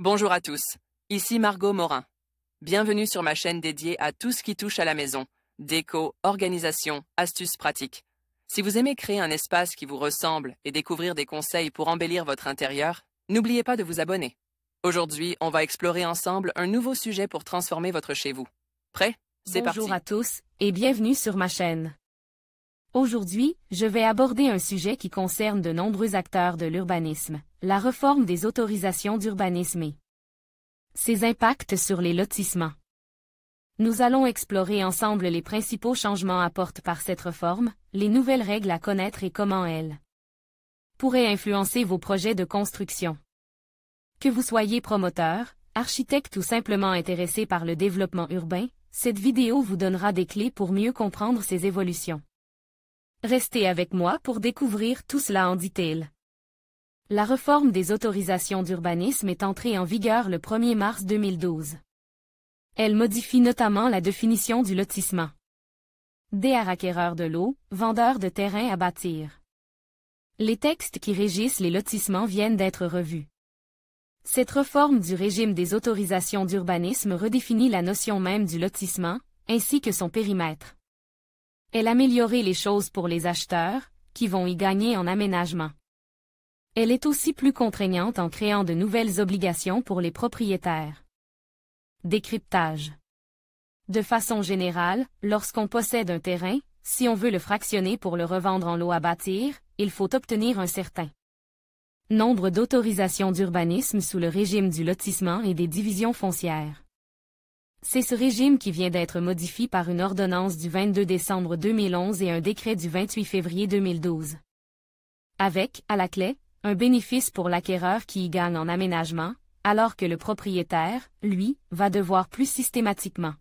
Bonjour à tous, ici Margot Morin. Bienvenue sur ma chaîne dédiée à tout ce qui touche à la maison, déco, organisation, astuces pratiques. Si vous aimez créer un espace qui vous ressemble et découvrir des conseils pour embellir votre intérieur, n'oubliez pas de vous abonner. Aujourd'hui, on va explorer ensemble un nouveau sujet pour transformer votre chez vous. Prêt? C'est parti. Bonjour à tous et bienvenue sur ma chaîne. Aujourd'hui, je vais aborder un sujet qui concerne de nombreux acteurs de l'urbanisme, la réforme des autorisations d'urbanisme et ses impacts sur les lotissements. Nous allons explorer ensemble les principaux changements apportés par cette réforme, les nouvelles règles à connaître et comment elles pourraient influencer vos projets de construction. Que vous soyez promoteur, architecte ou simplement intéressé par le développement urbain, cette vidéo vous donnera des clés pour mieux comprendre ces évolutions. Restez avec moi pour découvrir tout cela en détail. La réforme des autorisations d'urbanisme est entrée en vigueur le 1er mars 2012. Elle modifie notamment la définition du lotissement. DR acquéreur de lot, vendeur de terrain à bâtir. Les textes qui régissent les lotissements viennent d'être revus. Cette réforme du régime des autorisations d'urbanisme redéfinit la notion même du lotissement, ainsi que son périmètre. Elle améliore les choses pour les acheteurs, qui vont y gagner en aménagement. Elle est aussi plus contraignante en créant de nouvelles obligations pour les propriétaires. Décryptage. De façon générale, lorsqu'on possède un terrain, si on veut le fractionner pour le revendre en lot à bâtir, il faut obtenir un certain nombre d'autorisations d'urbanisme sous le régime du lotissement et des divisions foncières. C'est ce régime qui vient d'être modifié par une ordonnance du 22 décembre 2011 et un décret du 28 février 2012. Avec, à la clé, un bénéfice pour l'acquéreur qui y gagne en aménagement, alors que le propriétaire, lui, va devoir plus systématiquement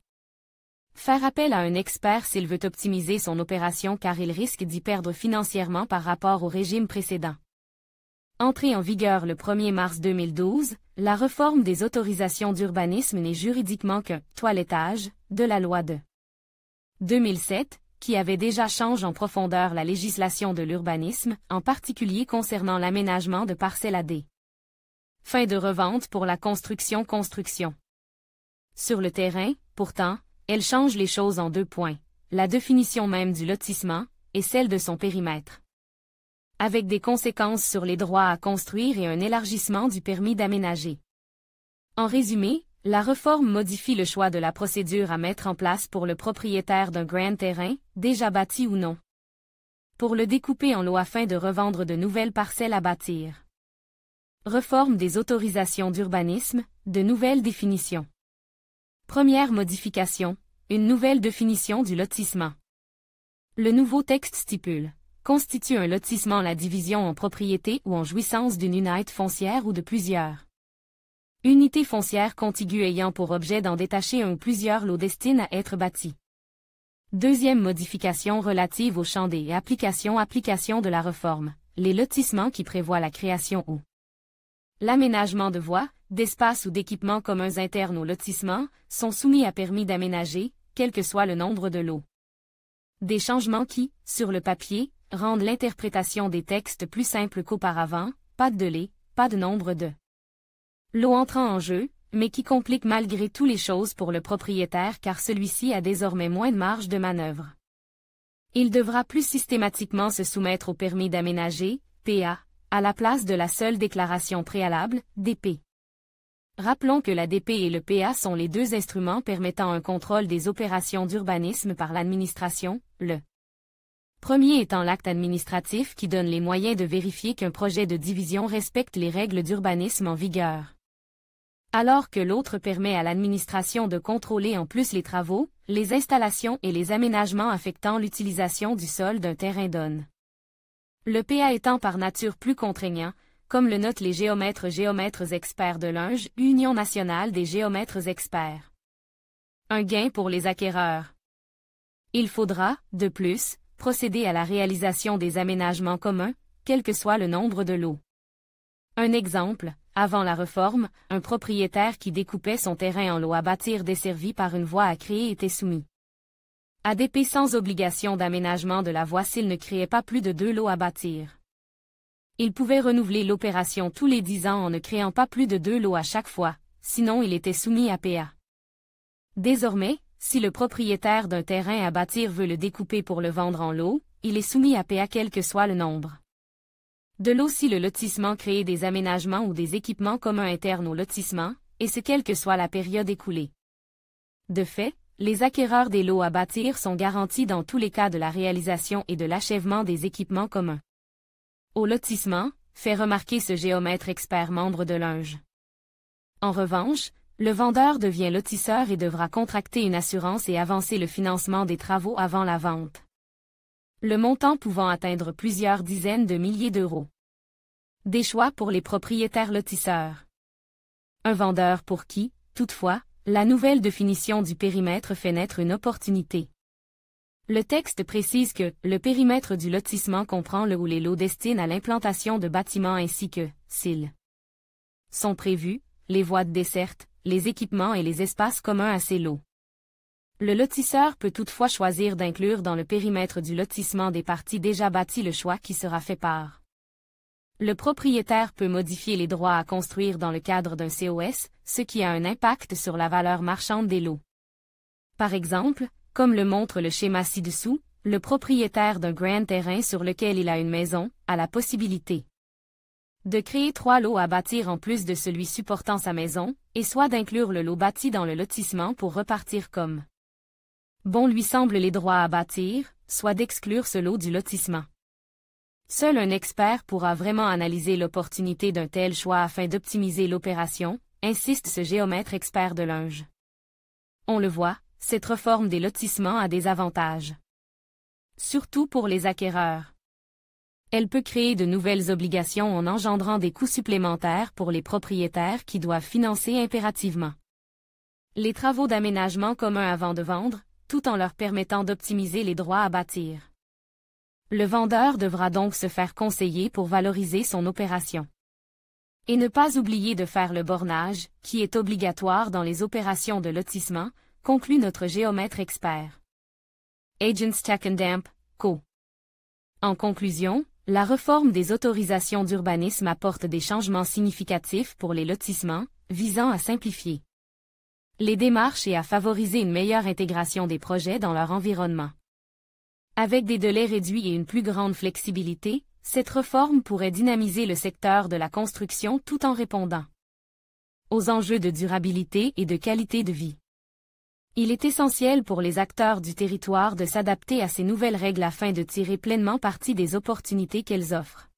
faire appel à un expert s'il veut optimiser son opération car il risque d'y perdre financièrement par rapport au régime précédent. Entrée en vigueur le 1er mars 2012, la réforme des autorisations d'urbanisme n'est juridiquement qu'un « toilettage » de la loi de 2007, qui avait déjà changé en profondeur la législation de l'urbanisme, en particulier concernant l'aménagement de parcelles à des fins de revente pour la construction. Sur le terrain, pourtant, elle change les choses en 2 points, la définition même du lotissement, et celle de son périmètre, avec des conséquences sur les droits à construire et un élargissement du permis d'aménager. En résumé, la réforme modifie le choix de la procédure à mettre en place pour le propriétaire d'un grand terrain, déjà bâti ou non, pour le découper en lots afin de revendre de nouvelles parcelles à bâtir. Réforme des autorisations d'urbanisme, de nouvelles définitions. Première modification, une nouvelle définition du lotissement. Le nouveau texte stipule constitue un lotissement la division en propriété ou en jouissance d'une unité foncière ou de plusieurs unités foncières contiguës ayant pour objet d'en détacher un ou plusieurs lots destinés à être bâtis. Deuxième modification relative au champ des applications de la réforme, les lotissements qui prévoient la création ou l'aménagement de voies, d'espaces ou d'équipements communs internes au lotissement, sont soumis à permis d'aménager, quel que soit le nombre de lots. Des changements qui, sur le papier, rendent l'interprétation des textes plus simple qu'auparavant, pas de délai, pas de nombre de lots entrant en jeu, mais qui compliquent malgré tout les choses pour le propriétaire car celui-ci a désormais moins de marge de manœuvre. Il devra plus systématiquement se soumettre au permis d'aménager, PA, à la place de la seule déclaration préalable, DP. Rappelons que la DP et le PA sont les 2 instruments permettant un contrôle des opérations d'urbanisme par l'administration, le premier étant l'acte administratif qui donne les moyens de vérifier qu'un projet de division respecte les règles d'urbanisme en vigueur. Alors que l'autre permet à l'administration de contrôler en plus les travaux, les installations et les aménagements affectant l'utilisation du sol d'un terrain donne. Le PA étant par nature plus contraignant, comme le notent les géomètres experts de l'UNGE, Union nationale des géomètres experts. Un gain pour les acquéreurs. Il faudra, de plus, procéder à la réalisation des aménagements communs, quel que soit le nombre de lots. Un exemple, avant la réforme, un propriétaire qui découpait son terrain en lots à bâtir desservi par une voie à créer était soumis à DP sans obligation d'aménagement de la voie s'il ne créait pas plus de 2 lots à bâtir. Il pouvait renouveler l'opération tous les 10 ans en ne créant pas plus de 2 lots à chaque fois, sinon il était soumis à PA. Désormais, si le propriétaire d'un terrain à bâtir veut le découper pour le vendre en lots, il est soumis à PA quel que soit le nombre de lots si le lotissement crée des aménagements ou des équipements communs internes au lotissement, et ce quelle que soit la période écoulée. De fait, les acquéreurs des lots à bâtir sont garantis dans tous les cas de la réalisation et de l'achèvement des équipements communs. Au lotissement, fait remarquer ce géomètre expert membre de l'Unge. En revanche, le vendeur devient lotisseur et devra contracter une assurance et avancer le financement des travaux avant la vente. Le montant pouvant atteindre plusieurs dizaines de milliers d'euros. Des choix pour les propriétaires lotisseurs. Un vendeur pour qui, toutefois, la nouvelle définition du périmètre fait naître une opportunité. Le texte précise que le périmètre du lotissement comprend le ou les lots destinés à l'implantation de bâtiments ainsi que, s'ils sont prévus, les voies de desserte, les équipements et les espaces communs à ces lots. Le lotisseur peut toutefois choisir d'inclure dans le périmètre du lotissement des parties déjà bâties, le choix qui sera fait par. Le propriétaire peut modifier les droits à construire dans le cadre d'un COS, ce qui a un impact sur la valeur marchande des lots. Par exemple, comme le montre le schéma ci-dessous, le propriétaire d'un grand terrain sur lequel il a une maison a la possibilité de créer 3 lots à bâtir en plus de celui supportant sa maison, et soit d'inclure le lot bâti dans le lotissement pour repartir comme bon lui semble les droits à bâtir, soit d'exclure ce lot du lotissement. Seul un expert pourra vraiment analyser l'opportunité d'un tel choix afin d'optimiser l'opération, insiste ce géomètre expert de l'Unge. On le voit, cette réforme des lotissements a des avantages. Surtout pour les acquéreurs. Elle peut créer de nouvelles obligations en engendrant des coûts supplémentaires pour les propriétaires qui doivent financer impérativement les travaux d'aménagement communs avant de vendre, tout en leur permettant d'optimiser les droits à bâtir. Le vendeur devra donc se faire conseiller pour valoriser son opération. Et ne pas oublier de faire le bornage, qui est obligatoire dans les opérations de lotissement, conclut notre géomètre expert. Agents Takendamp, Co. En conclusion, la réforme des autorisations d'urbanisme apporte des changements significatifs pour les lotissements, visant à simplifier les démarches et à favoriser une meilleure intégration des projets dans leur environnement. Avec des délais réduits et une plus grande flexibilité, cette réforme pourrait dynamiser le secteur de la construction tout en répondant aux enjeux de durabilité et de qualité de vie. Il est essentiel pour les acteurs du territoire de s'adapter à ces nouvelles règles afin de tirer pleinement parti des opportunités qu'elles offrent.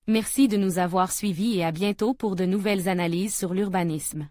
Merci de nous avoir suivis et à bientôt pour de nouvelles analyses sur l'urbanisme.